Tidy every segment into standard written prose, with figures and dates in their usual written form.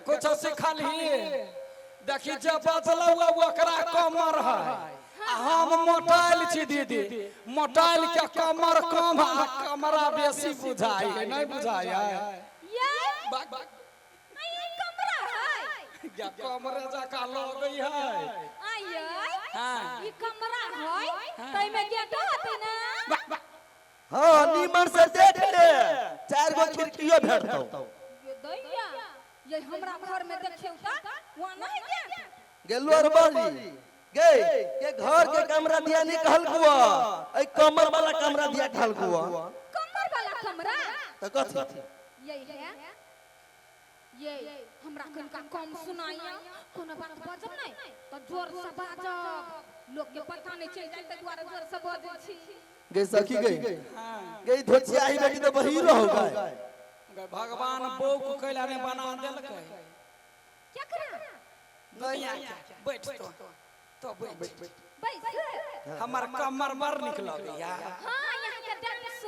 कुछ सिखली देखी जब बचलौ ओकरा कमर है हम मोटाइल छी दीदी मोटाइल के कमर कम आ कमरा बेसी बुझाई नहीं बुझाई ये कमरा है या कमरे जका लगई है आये हां ई कमरा है तई में गेट होती ना हां नीमन से देख ले 4 गो खिड़कियों भेटतौ ये दैया ये हमरा घर में देखियो त वहां नहीं गेट गेलो अर बड़ी गे के घर के कमरा दिया निकल कुआ ए कमर वाला कमरा दिया ढल कुआ कमर वाला कमरा त कथि यही है ये हमरा कनका कम सुनाइया कोनो बात बजब नहीं तो जोर से बाजब लोग के पता नहीं चल जाए त द्वारा जोर से बजै छी गे सखी गई गई धोचिया ही बेटी तो बहीरो हो गए भगवान बो को कैला ने बना देलकै क्या करा गैया बैठ तो बैठ बैठ हमर कमर मर निकलल या हां यहां के डांस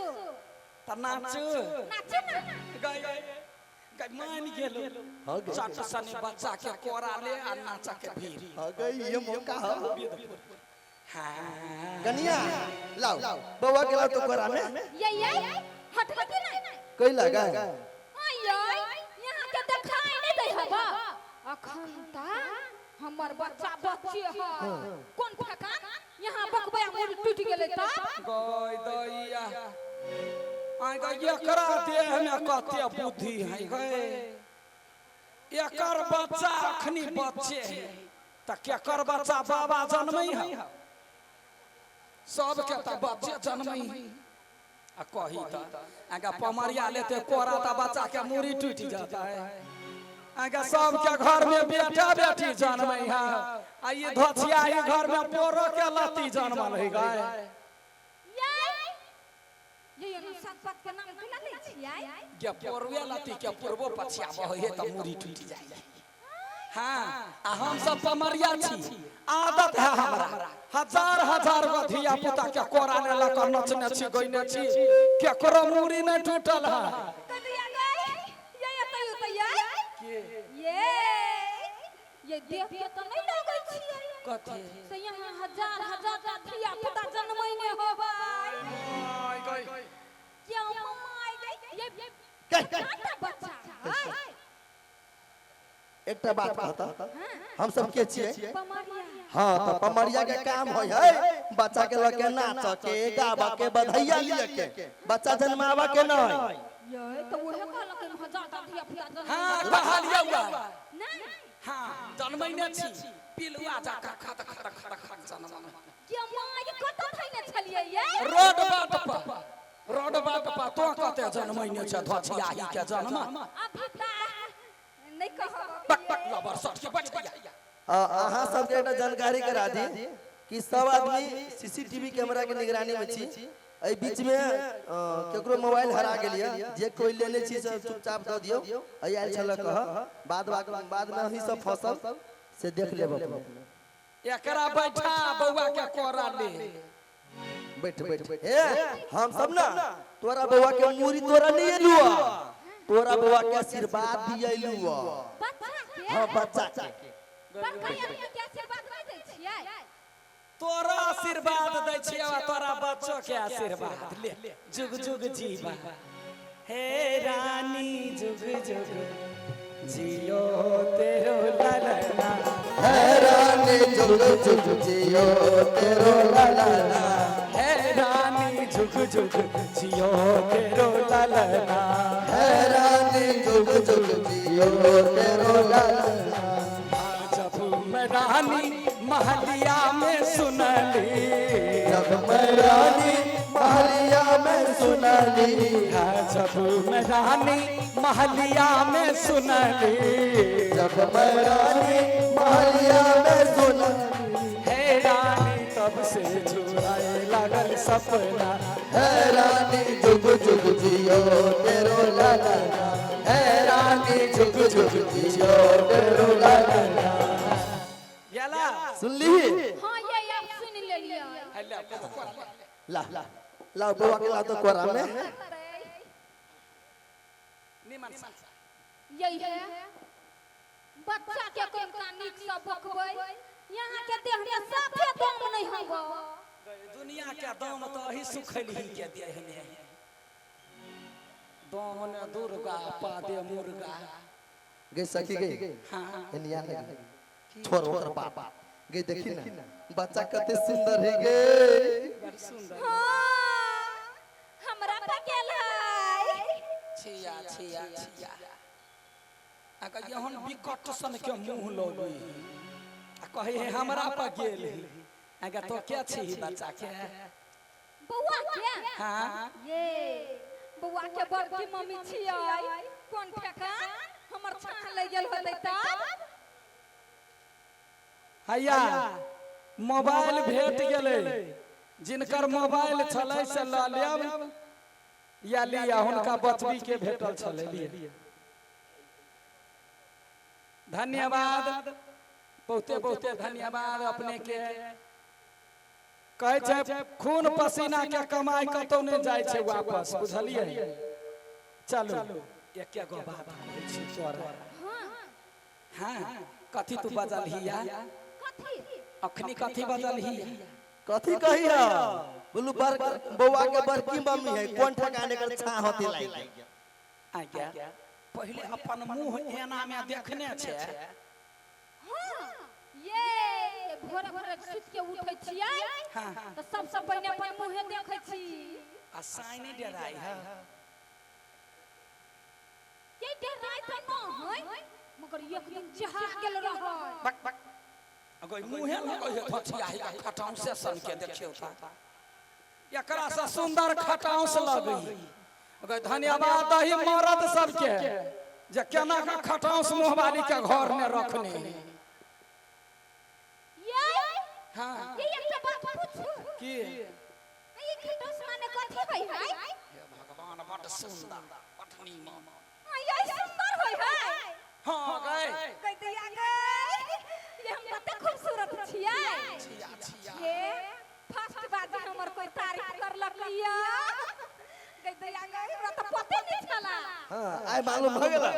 त नाच ना गई गई मान गेलो हां गे चाट सने बच्चा के कोरा ले आ नाचा के भीड़ हां गई ये मौका है हां कनिया लाओ बउआ के लाओ तो कोरा में ये हट नहीं कई लगा आये यहां के देखाई नहीं दे हबा अखन ता हमर बच्चा बच्चे है कौन ठकान यहां बकबया मुड़ टूट गेले त गई दैया आइ गई एकरा देह में कते बुद्धि है गए एकर बच्चा अखनी बच्चे है त केकर बच्चा बाबा जन्मई है सब के त बच्चे जन्मई है आ कही त आगा पमरिया लेते कोरा त बच्चा के मुड़ी टूट जाता है आगे सब के घर में बेटा बेटी जन्मई है आ ये धोचिया ही घर में पोरो के लती जन्मल है गए ये अनुसार पत के नाम केला दै छियै के पोरवे लती के पूर्वो पछिया बहे त मुड़ी टूट जाए हां आ हम सब पमरिया छी आदत है हमरा हजार हजार गो धिया पुता के कोरा ने ल कर नचने छी गइने छी केकरो मुड़ी नहीं टूटल है कदिया गई ये ये देख के त नहीं लगै छियै कथि से यहाँ हजार हजार का धिया पुता जन्मैने होबै आइ गई क्या माय गई ये काटा बच्चा है एकटा बात कहता हम सब के छिए पमरिया हां तो पमरिया के काम होय है बच्चा के लके नाच के गावा के बधाइया लिए के बच्चा जन्मावा के नहीं ये तो वहे कहलक हजार का धिया पुता जन्म हां कहलिया हुआ नहीं हां जन्मैने छी पिलुआ जाका खट खट खट खट जन्म क्या माय कत थैने छलिए ये रोड बाट पर तो कते जन्मैने छ धोचिया ही के जन्म अभी ता नहीं कहब पक पक लबर सट के बैठ गया अहाँ सब के एकटा जानकारी करा दी कि सब आदमी सीसीटीवी कैमरा के निगरानी में छी ए बीच में केकरो मोबाइल हरा गेलिए जे कोई लेने छी सब चुपचाप द दियो आई आइल छल कह बाद में ही सब फसल से देख लेब एकरा बैठा बौआ के कोरा ले बैठ ए हम सब ना तोरा बउआ के मुरी तोरा नहीं एलुआ तोरा बउआ के आशीर्वाद दियलुआ बच्चा के हां बच्चा के बड़का आदमी के आशीर्वाद नहीं दै छियै तोरा आशीर्वाद दै छियै तोरा बच्चों के आशीर्वाद ले जुग जुग जीवा हे रानी जुग जुग जियो तेरो ललना है रानी जुग जुग जियो तेरो ललना हे रानी जुग जुग जियो तेरो ललना है रानी जुग जुग जियो तेरो ललना जब मैं रानी महलिया में सुनली जब मैं रानी महलिया में सुनली जब मैं रानी महलिया में सुनली जब मैं रानी महलिया में सुनली हे रानी तब से जुड़ाए लागल सपना है रानी जुग जुग जियो तेरो ललना है रानी जुग जुग जियो तेरो ललना गेला सुनली हां ये आप सुन लेलिए ला ला बउआ के ला तो कोरा में निमन यही है नीक से भोकबै यहाँ के देह में साफे दम नहीं होबो दुनिया के दाम तो ही सुखली के दे हने दाम ने दुर्गा पादे मुर्गा गे सखी गे हां एनिया लगे छोड़ ओकर बाप गे देखी ना बच्चा कते सुंदर है गे बड़ी सुंदर हां हमरा पकेल है छिया छिया छिया अगर यहन बिकट सन के मुंह लोगी आ कहे है हमरा पर गेल अगर तो क्या छी बच्चा के बौआ के हां ये बौआ के बड़की मम्मी छियै कोन ठेकान हमर छान ले गेल होतै तब हैया मोबाइल भेट गेलै जिनकर मोबाइल छलै से ल लेब या लिया हुनका बचबी के भेटल छलै लिए धन्यवाद बहुते बहुते धन्यवाद अपने के कहै छै खून पसीना के कमाई कतौ नहीं जाय छै वापस बुझलिए चलो एके गो बात कहै छी तोरा हां कथी तू बजल हिया कथी अखनी कथी बजल हिया कथी कहिया बोलू बौआ के बड़की मम्मी है कोन ठकाने कर छा होती लाई आ गया पहले अपन मुंह एना में देखने छे हां ये भोरे भोरे सुत के उठै छियै हां तो सबसे पहले अपन मुंहे देखै छी आ साइने डराई है के डराई त न होय मगर एक दिन चाहा गेल रहै बक बक अगर मुंहे लगै है थथिया है खटाऊ से सन के देखियो था एकरा से सुंदर खटाऊ से लगई अगर धन्यवाद दही मरद सबके जे केना का खटाऊ से मुहवाली के घर में रखने ये हां ये एकटा बात पूछू की ये खटोस माने कथी होय है हे भगवान बड़ सुंदर पटनी मामा ये सुंदर होय है हां गए कह दिया गए ये हम कते खूबसूरत छियै छिया छिया ये फर्स्ट बाजी हमर कोई तारीफ करलक लिया कह दिया गए हमरा तो पते नहीं छला हां आइ मालूम भ गेला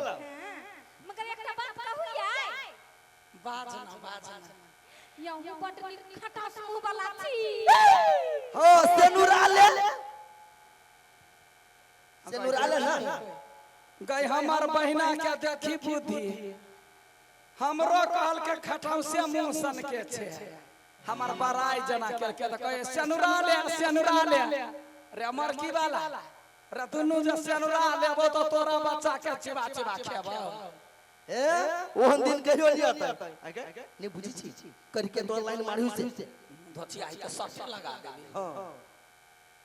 मगर एकटा बात कहू याय बाजना यहू बटनी खटास मुंह वाला छी हो सेनुराले ना गई हमार बहिना के देखी बुद्धि हमरो कहल के खटाऊ से मुंह सन के छे हमार बड़ाई जना के कहे सेनुरा ले रे अमर की वाला रे दुनु जे सेनुरा लेबो तो तोरा बच्चा के चिबा चिबा खेबो ए ओहन दिन कहियो लिया त नहीं बुझी छी करी के तोर लाइन मारियो से धोतिया के सब लगा देबी हां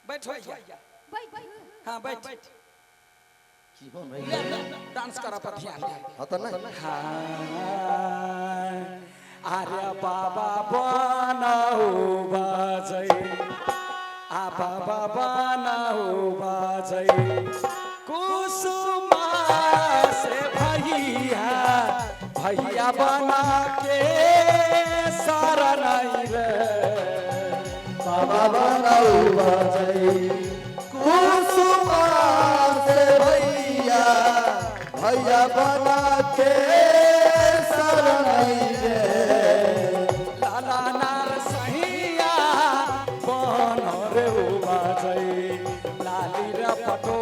बैठ भैया बैठ हां बैठ की हो नहीं डांस कर पर ध्यान दे हत नहीं हां अरे बाबा बनाओ बाजै आ बाबा बनाओ बाजै कुसुमा से भैया बना के शरण रे बाबा बनाऊ बाजै कुसुमा से भैया बना के शरण रे लाला नार सहिया बन रे बाजै लाली रे पटो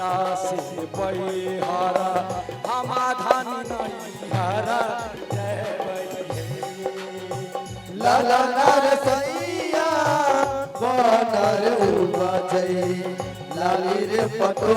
राशि पैहरा समाधान नहीं हरा लाला नार सैया बनर बाजै लाली रे पटो